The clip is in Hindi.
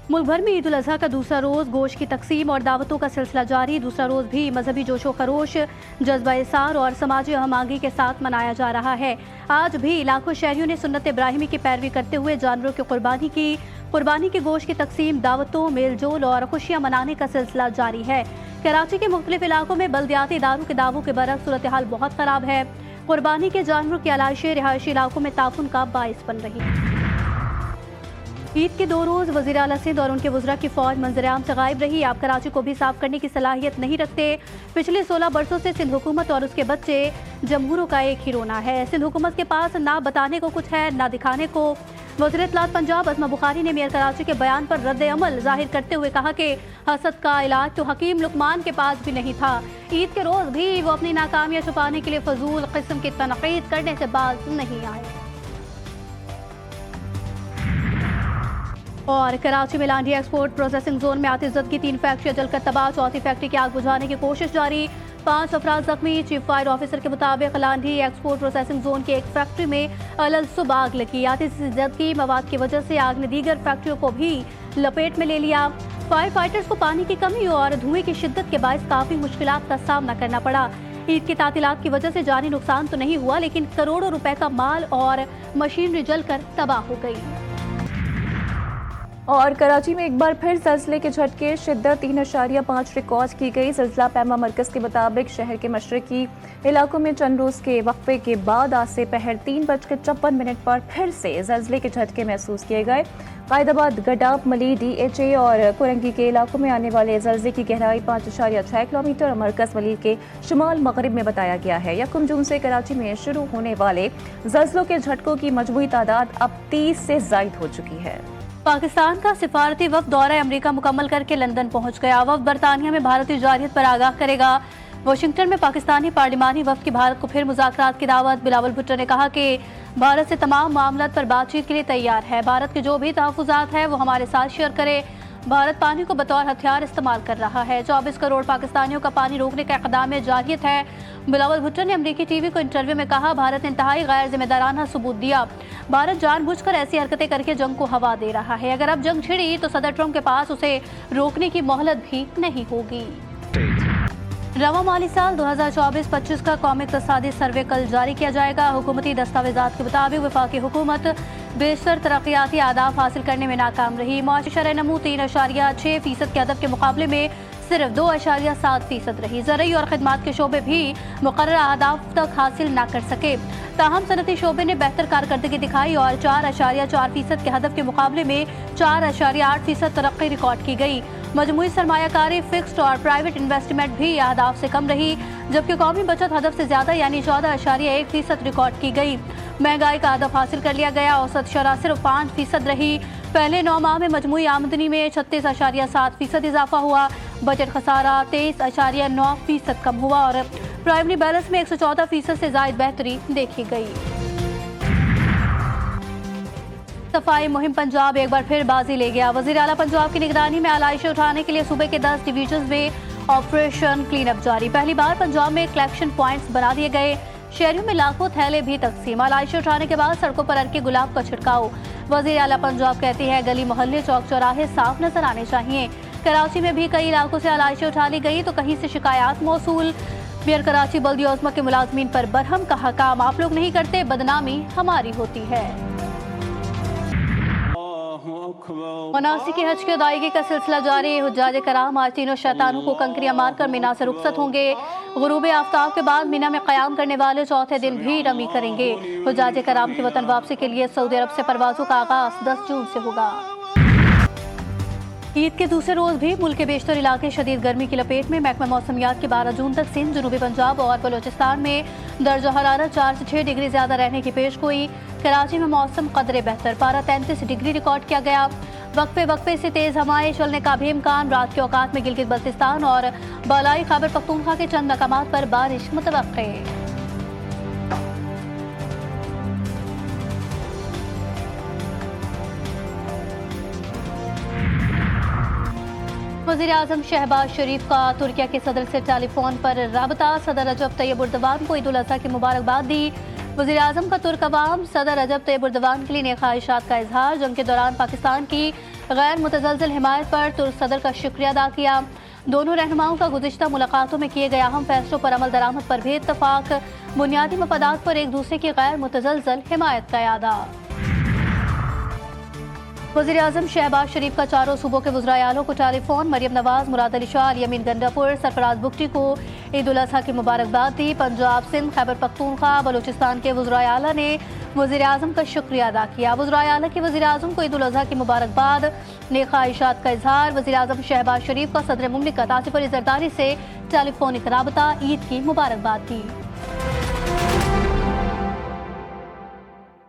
मुल्क भर में ईद उल अजहा का दूसरा रोज़ गोश्त की तकसीम और दावतों का सिलसिला जारी। दूसरा रोज़ भी मजहबी जोशो खरोश, जज्बा इसार और समाजी हमआंगी के साथ मनाया जा रहा है। आज भी लाखों शहरियों ने सुन्नत इब्राहिमी की पैरवी करते हुए जानवरों की कुर्बानी के गोश्त की तकसीम, दावतों, मेल जोल और खुशियाँ मनाने का सिलसिला जारी है। कराची के मुख्तलिफ इलाकों में बल्दियाती इदारों के दावों के बरक्स सूरत हाल बहुत खराब है। कुर्बानी के जानवरों की आलाइशें रिहायशी इलाकों में ताफुन का बाइस बन रही है। ईद के 2 रोज़ वज़ीर आला सिंध और उनके वज़रा की फौज मंजर-ए-आम से गायब रही। आप कराची को भी साफ करने की सलाहियत नहीं रखते। पिछले 16 बरसों से सिंध हुकूमत और उसके बच्चे जमहूरों का एक ही रोना है। सिंध हुकूमत के पास ना बताने को कुछ है, ना दिखाने को। वज़ीर इत्तलात पंजाब अज़मा बुखारी ने मेयर कराची के बयान पर रद्द अमल जाहिर करते हुए कहा कि हसद का इलाज तो हकीम लुकमान के पास भी नहीं था। ईद के रोज़ भी वो अपनी नाकामियाँ छुपाने के लिए फजूल किस्म की तनकीद करने से बाज नहीं आए। और कराची में लांडी एक्सपोर्ट प्रोसेसिंग जोन में आतिशज़द की 3 फैक्ट्रियां जलकर तबाह। चौथी फैक्ट्री की आग बुझाने की कोशिश जारी। 5 अफराद जख्मी। चीफ फायर ऑफिसर के मुताबिक लांडी एक्सपोर्ट प्रोसेसिंग जोन की एक फैक्ट्री में अलल सुबह आग लगी। आतिशज़द की मवाद की वजह से आग ने दीगर फैक्ट्रियों को भी लपेट में ले लिया। फायर फाइटर्स को पानी की कमी और धुएं की शिद्दत के बायस काफ़ी मुश्किलात का सामना करना पड़ा। ईद की तातीलात की वजह से जानी नुकसान तो नहीं हुआ, लेकिन करोड़ों रुपए का माल और मशीनरी जलकर तबाह हो गई। और कराची में एक बार फिर ज़लज़ले के झटके, शिद्दत 3.5 रिकॉर्ड की गई। ज़लज़ला पैमा मरकज़ के मुताबिक शहर के मशरकी इलाकों में चंद रोज़ के वक्फे के बाद आज से पहर 3:56 पर फिर से ज़लज़ले के झटके महसूस किए गए। कायदाबाद, गडाब, मली, DHA और कुरंगी के इलाकों में आने वाले ज़लज़ले की गहराई 5.6 किलोमीटर और मरकज़ वली के शुमाल मगरिब में बताया गया है। 1 जून से कराची में शुरू होने वाले ज़लज़लों के झटकों की मजमूई तादाद अब 30 से ज़ायद हो चुकी है। पाकिस्तान का सिफारती वफ्द दौरा अमेरिका मुकम्मल करके लंदन पहुंच गया। वफ्द बरतानिया में भारतीय जारियत पर आगाह करेगा। वाशिंगटन में पाकिस्तानी पार्लिमानी वफ्द की भारत को फिर मुज़ाकरात की दावत। बिलावल भुट्टो ने कहा कि भारत से तमाम मामलात पर बातचीत के लिए तैयार है। भारत के जो भी तहफ़्फ़ुज़ात है वो हमारे साथ शेयर करे। भारत पानी को बतौर हथियार इस्तेमाल कर रहा है। 24 करोड़ पाकिस्तानियों का पानी रोकने का इक़दाम में जारियत है। बिलावल भुट्टो ने अमरीकी टीवी को इंटरव्यू में कहा, भारत ने इंतहाई गैर जिम्मेदाराना सबूत दिया। भारत जानबूझकर ऐसी हरकतें करके जंग को हवा दे रहा है। अगर अब जंग छिड़ी तो सदर ट्रंप के पास उसे रोकने की मोहलत भी नहीं होगी। रवा माली साल 2024-25 का कौमी इक़्तिसादी सर्वे कल जारी किया जाएगा। हुकूमती दस्तावेज़ात के मुताबिक वफाकी हुकूमत बेशतर तरक्याती आदाफ हासिल करने में नाकाम रही। मुआशी शरह नमू 3.6% के हदफ के मुकाबले में सिर्फ 2.7% रही। ज़रई और खिदमात के शोबे भी मुकर्रर अहदाफ तक हासिल न कर सके। ताहम सनती शोबे ने बेहतर कारकर्दगी दिखाई और 4.4% के हदफ के मुकाबले में 4.8% तरक्की रिकॉर्ड की गई। मजमूई सरमायाकारी, फिक्स्ड और प्राइवेट इन्वेस्टमेंट भी अहदाफ से कम रही, जबकि कौमी बचत हदफ से ज़्यादा यानी 14.1% रिकॉर्ड की गई। महंगाई का हदफ हासिल कर लिया गया। औसत शरह सिर्फ 5% रही। पहले 9 माह में मजमूई आमदनी में 36.7% इजाफा हुआ। बजट खसारा 23.9% कम हुआ और प्राइमरी बैलेंस में 114% से ज़ायद बेहतरी देखी गई। सफाई मुहिम पंजाब एक बार फिर बाजी ले गया। वज़ीर आला पंजाब की निगरानी में आलाइशें उठाने के लिए सूबे के 10 डिवीजन में ऑपरेशन क्लीन अप जारी। पहली बार पंजाब में कलेक्शन पॉइंट्स बना दिए गए। शहरियों में लाखों थैले भी तकसीम। आलाइशें उठाने के बाद सड़कों पर अर्के गुलाब का छिड़काव। वज़ीर आला पंजाब कहती है, गली मोहल्ले, चौक चौराहे साफ नजर आने चाहिए। कराची में भी कई इलाकों से आलाइशें उठा ली गई तो कहीं से शिकायत मौसूल। मेयर कराची बल्दिया उज़्मा के मुलाजमीन पर बरहम कहा, काम आप लोग नहीं करते, बदनामी हमारी होती है। मनासिक की हज की अदायगी का सिलसिला जारी। हुज्जाज कराम आज तीनों शैतानों को कंकरियां मारकर मीना से रुखसत होंगे। गुरूब आफ्ताब के बाद मीना में क़याम करने वाले चौथे दिन भी रमी करेंगे। हुज्जाज कराम की वतन वापसी के लिए सऊदी अरब से परवाज़ों का आगाज़ 10 जून से होगा। ईद के दूसरे रोज़ भी मुल्क के बेशतर इलाके शदीद गर्मी की लपेट में। महकमा मौसमियात के 12 जून तक सिंध, जनूबी पंजाब और बलोचिस्तान में दर्जा हरारत 4 से 6 डिग्री ज़्यादा रहने की पेशगोई। कराची में मौसम कदरे बेहतर, पारा 33 डिग्री रिकॉर्ड किया गया। वक्फे वक्फे से तेज़ हवाएं चलने का भी इम्कान। रात के औकात में गिलगित बल्तिस्तान और बालाई खैबर पख्तूनख्वा के चंद मकामात पर बारिश मुतवक्के। वज़ीर-ए-आज़म शहबाज शरीफ का तुर्किया के सदर से टेलीफोन पर राबता। सदर रजब तैयब उर्दवान को ईद उल अज़हा की मुबारकबाद दी। वज़ीर-ए-आज़म का तुर्क अवाम सदर रजब तैयब उर्दवान के लिए नेक ख्वाहिशात का इजहार। जंग के दौरान पाकिस्तान की गैर मुतज़लज़ल हिमायत पर तुर्क सदर का शुक्रिया अदा किया। दोनों रहनुमाओं का गुज़िश्ता मुलाकातों में किए गए अहम फैसलों पर अमल दरामद पर भी इत्तफाक, बुनियादी मफादात पर एक दूसरे की गैर मुतज़लज़ल हिमायत का यादा। वज़ीर-ए-आज़म शहबाज शरीफ का चारों सूबों के वज़राए-आला को टेलीफोन। मरियम नवाज, मुराद अली शाह, यमीन गंडापुर, सरफराज बुगटी को ईद उल अज़हा की मुबारकबाद दी। पंजाब, सिंध, खैबर पख्तूनख्वा, बलूचिस्तान के वज़राए-आला ने वज़ीर-ए-आज़म का शुक्रिया अदा किया। वज़ीर-ए-आला की वज़ीर-ए-आज़म को ईद उल अज़हा की मुबारकबाद, नेक ख्वाहिशात का इजहार। वज़ीर-ए-आज़म शहबाज शरीफ का सदर मुमलिकत आसिफ अली ज़रदारी से टेलीफोनिक राबता, ईद की मुबारकबाद दी।